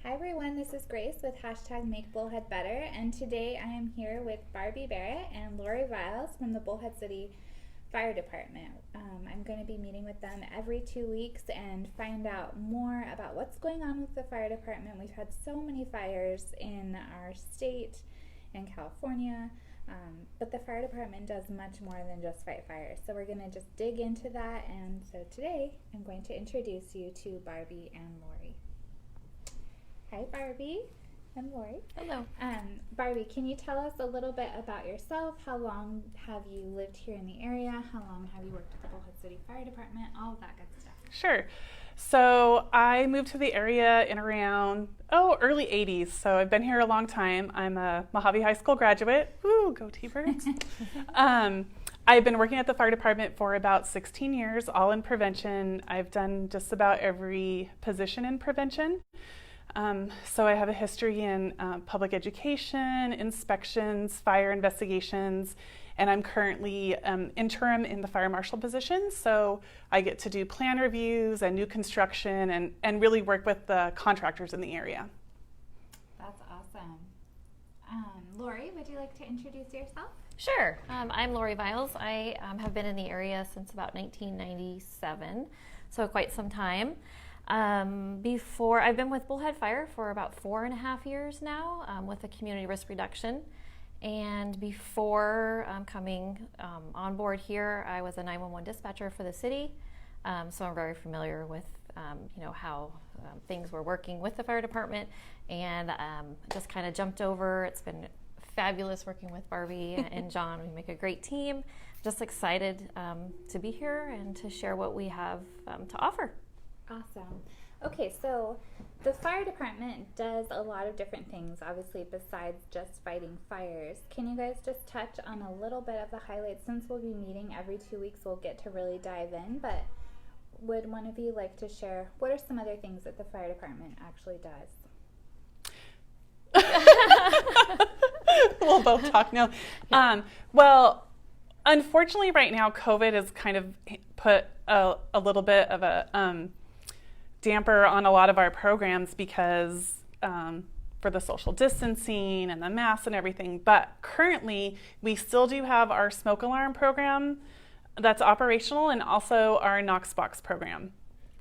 Hi everyone, this is Grace with hashtag MakeBullheadBetter, and today I am here with Barbie Barrett and Lori Viles from the Bullhead City Fire Department. I'm going to be meeting with them every 2 weeks and find out more about what's going on with the fire department. We've had so many fires in our state and California, but the fire department does much more than just fight fires. So we're going to just dig into that, and so today I'm going to introduce you to Barbie and Lori. Hi, Barbie and Lori. Hello. Barbie, can you tell us a little bit about yourself? How long have you lived here in the area? How long have you worked at the Bullhead City Fire Department? All of that good stuff. Sure. So I moved to the area in around, early 80s. So I've been here a long time. I'm a Mojave High School graduate. Woo, go T-Birds. I've been working at the fire department for about 16 years, all in prevention. I've done just about every position in prevention. So I have a history in public education, inspections, fire investigations, and I'm currently interim in the fire marshal position. So I get to do plan reviews and new construction and really work with the contractors in the area. That's awesome. Lori, would you like to introduce yourself? Sure. I'm Lori Viles. I have been in the area since about 1997, so quite some time. Before, I've been with Bullhead Fire for about 4.5 years now with the community risk reduction. And before coming on board here, I was a 911 dispatcher for the city. So I'm very familiar with how things were working with the fire department, and just kind of jumped over. It's been fabulous working with Barbie and John. We make a great team. Just excited to be here and to share what we have to offer. Awesome. Okay, so the fire department does a lot of different things, obviously, besides just fighting fires. Can you guys just touch on a little bit of the highlights? Since we'll be meeting every 2 weeks, we'll get to really dive in, but would one of you like to share what are some other things that the fire department actually does? We'll both talk now. Well, unfortunately right now COVID has kind of put a little bit of a damper on a lot of our programs because for the social distancing and the masks and everything. But currently, we still do have our smoke alarm program that's operational, and also our Knox Box program.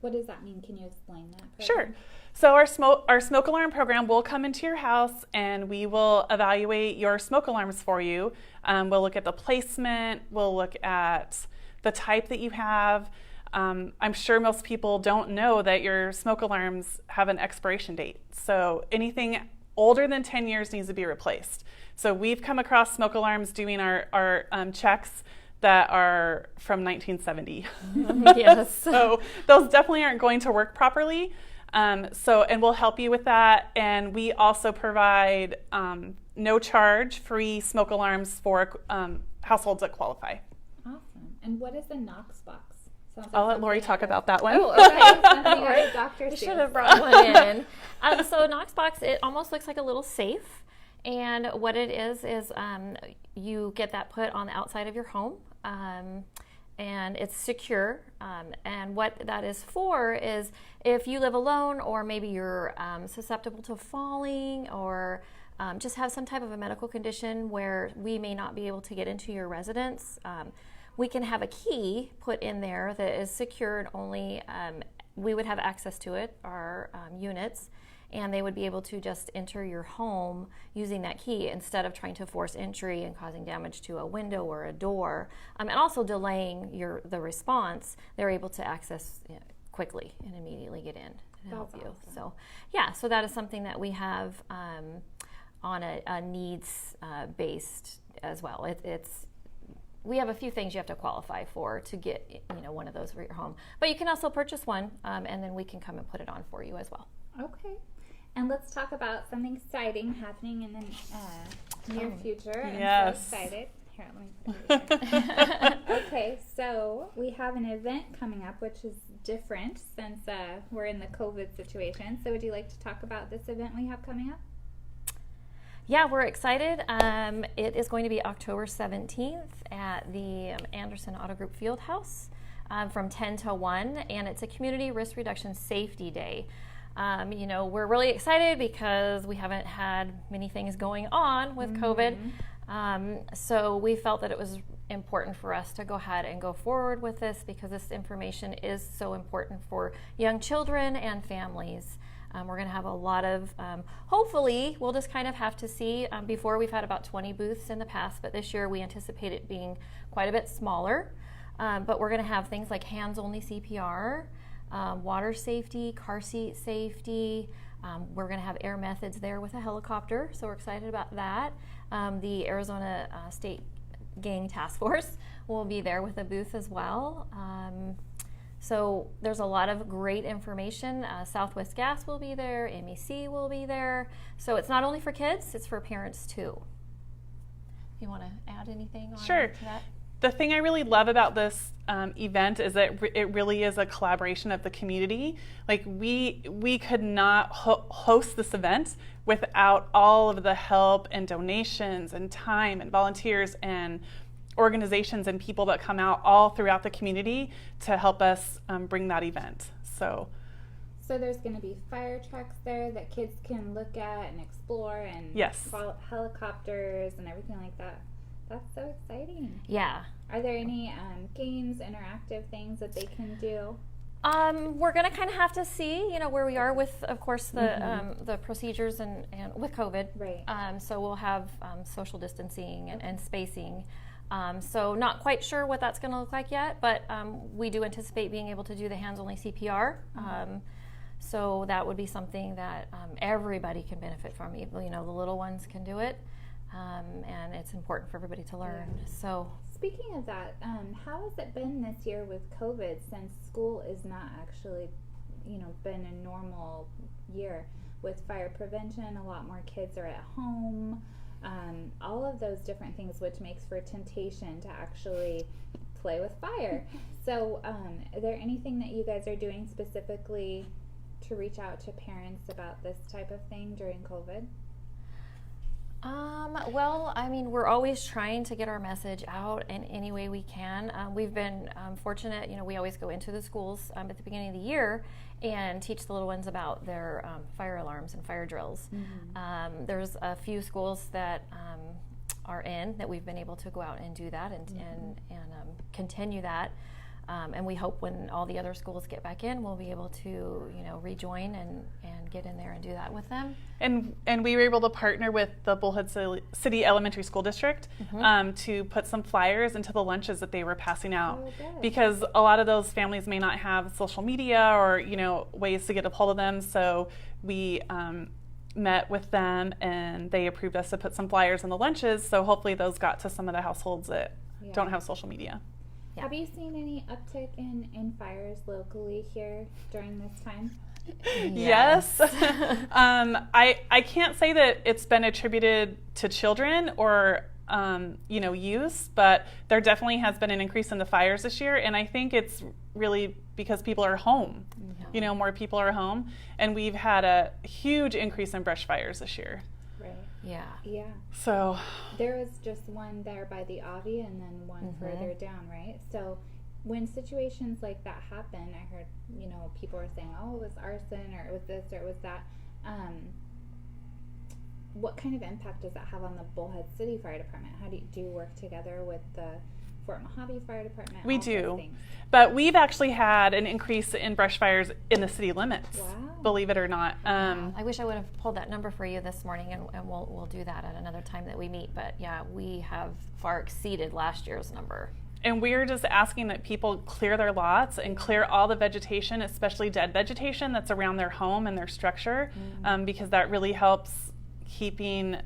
What does that mean? Can you explain that program? Sure. So our smoke alarm program will come into your house, and we will evaluate your smoke alarms for you. We'll look at the placement. We'll look at the type that you have. I'm sure most people don't know that your smoke alarms have an expiration date. So anything older than 10 years needs to be replaced. So we've come across smoke alarms doing our checks that are from 1970. Yes. So those definitely aren't going to work properly. And we'll help you with that. And we also provide no charge free smoke alarms for households that qualify. Awesome. And what is a Knox Box? I'll let Lori talk about that one. Oh, okay. Dr. Should have brought one in. So Knox Box, it almost looks like a little safe. And what it is you get that put on the outside of your home. And it's secure. And what that is for is if you live alone, or maybe you're susceptible to falling, or just have some type of a medical condition where we may not be able to get into your residence, we can have a key put in there that is secure, and only we would have access to it, our units, and they would be able to just enter your home using that key instead of trying to force entry and causing damage to a window or a door, and also delaying the response. They're able to access quickly and immediately get in and help you. Awesome. So that is something that we have on a needs based as well. We have a few things you have to qualify for to get one of those for your home, but you can also purchase one, and then we can come and put it on for you as well. Okay, and let's talk about something exciting happening in the near future. Yes. I'm so excited. Here, let me put it. Okay, so we have an event coming up, which is different since we're in the COVID situation. So would you like to talk about this event we have coming up? Yeah, we're excited. It is going to be October 17th at the Anderson Auto Group Fieldhouse from 10 to 1, and it's a Community Risk Reduction Safety Day. We're really excited because we haven't had many things going on with COVID. So we felt that it was important for us to go ahead and go forward with this because this information is so important for young children and families. We're going to have a lot of, hopefully, we'll just kind of have to see. Before, we've had about 20 booths in the past, but this year we anticipate it being quite a bit smaller. But we're going to have things like hands-only CPR, water safety, car seat safety. We're going to have air methods there with a helicopter, so we're excited about that. The Arizona State Gang Task Force will be there with a booth as well. So there's a lot of great information. Southwest Gas will be there, MEC will be there. So it's not only for kids, it's for parents too. You want to add anything on to that? The thing I really love about this event is that it really is a collaboration of the community. Like we could not host this event without all of the help and donations and time and volunteers and organizations and people that come out all throughout the community to help us bring that event. So there's going to be fire trucks there that kids can look at and explore, and helicopters and everything like that. That's so exciting. Yeah. Are there any games, interactive things that they can do? We're going to kind of have to see, where we are with, of course, the procedures and with COVID. Right. So we'll have social distancing and spacing. So not quite sure what that's going to look like yet, but we do anticipate being able to do the hands-only CPR. So that would be something that everybody can benefit from. The little ones can do it. And it's important for everybody to learn. Yeah. So, speaking of that, how has it been this year with COVID, since school is not actually, been a normal year with fire prevention? A lot more kids are at home. All of those different things, which makes for temptation to actually play with fire. So, is there anything that you guys are doing specifically to reach out to parents about this type of thing during COVID? We're always trying to get our message out in any way we can. We've been fortunate, we always go into the schools at the beginning of the year and teach the little ones about their fire alarms and fire drills. There's a few schools that are in that we've been able to go out and do that and continue that. And we hope when all the other schools get back in, we'll be able to, rejoin and get in there and do that with them. And we were able to partner with the Bullhead City Elementary School District to put some flyers into the lunches that they were passing out. Because a lot of those families may not have social media or, ways to get a hold of them. So we met with them and they approved us to put some flyers in the lunches. So hopefully those got to some of the households that don't have social media. Yeah. Have you seen any uptick in fires locally here during this time? Yes. I can't say that it's been attributed to children or use, but there definitely has been an increase in the fires this year, and I think it's really because people are home. More people are home, and we've had a huge increase in brush fires this year. Right. Yeah. So there was just one there by the Avi and then one further down, right? So when situations like that happen, I heard, people were saying, oh, it was arson or it was this or it was that. What kind of impact does that have on the Bullhead City Fire Department? How do you work together with the Fort Mojave Fire Department? We do, but we've actually had an increase in brush fires in the city limits. Wow. Believe it or not. I wish I would have pulled that number for you this morning, and we'll do that at another time that we meet. But yeah, we have far exceeded last year's number. And we're just asking that people clear their lots and clear all the vegetation, especially dead vegetation that's around their home and their structure, because that really helps keeping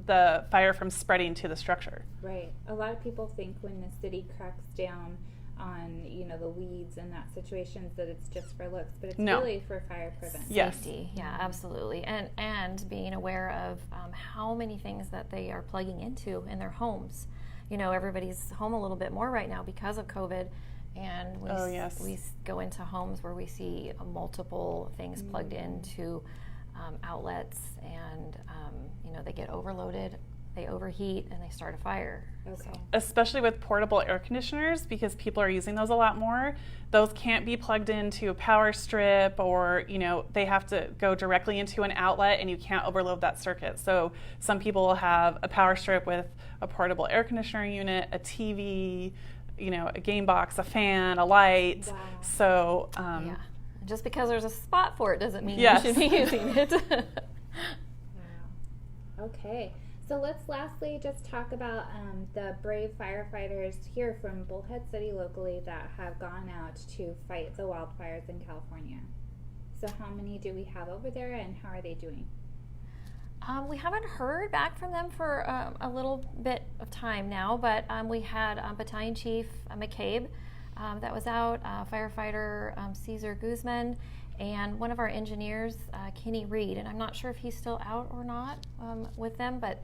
the fire from spreading to the structure. Right. A lot of people think when the city cracks down on, the weeds and that situations that it's just for looks, but it's really for fire prevention. Yes. Safety. Yeah, absolutely. And being aware of how many things that they are plugging into in their homes. Everybody's home a little bit more right now because of COVID, and we go into homes where we see multiple things plugged into outlets, and they get overloaded they overheat and they start a fire. Okay. So, Especially with portable air conditioners, because people are using those a lot more. Those can't be plugged into a power strip, or they have to go directly into an outlet, and you can't overload that circuit. So some people will have a power strip with a portable air conditioner unit, a TV, a game box, a fan, a light. Wow. So yeah. Just because there's a spot for it doesn't mean Yes. you should be using it. Wow. Okay. So let's lastly just talk about the brave firefighters here from Bullhead City locally that have gone out to fight the wildfires in California. So how many do we have over there, and how are they doing? We haven't heard back from them for a little bit of time now, but we had Battalion Chief McCabe that was out, firefighter Cesar Guzman, and one of our engineers, Kenny Reed, and I'm not sure if he's still out or not with them, but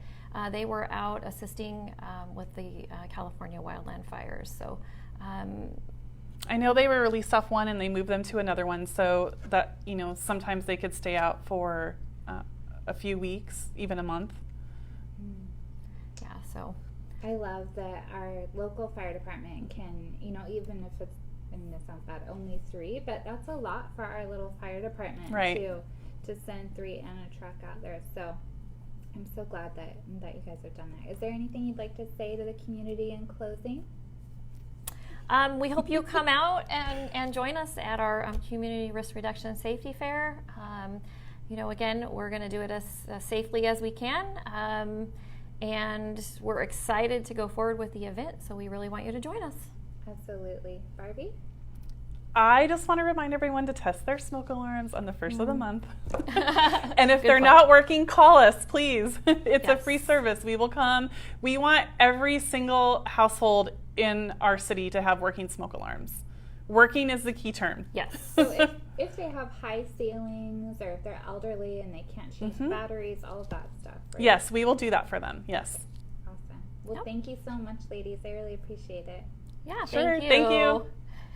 they were out assisting with the California wildland fires. So I know they were released off one and they moved them to another one, so that sometimes they could stay out for a few weeks, even a month. yeah, so I love that our local fire department can, even if it's, and this sounds bad, only 3, but that's a lot for our little fire department Right. to send 3 and a truck out there. So I'm so glad that you guys have done that. Is there anything you'd like to say to the community in closing? we hope you come out and join us at our Community Risk Reduction Safety Fair. Again, we're going to do it as safely as we can, and we're excited to go forward with the event, so we really want you to join us. Absolutely. Barbie? I just want to remind everyone to test their smoke alarms on the first of the month. And if Good they're point. not working, call us, please. It's a Yes. free service. We will come. We want every single household in our city to have working smoke alarms. Working is the key term. Yes. So if they have high ceilings, or if they're elderly and they can't change batteries, all of that stuff, right? Yes, we will do that for them. Yes. Awesome. Well, Yep. Thank you so much, ladies. I really appreciate it. Yeah, Sure. thank you. Thank you.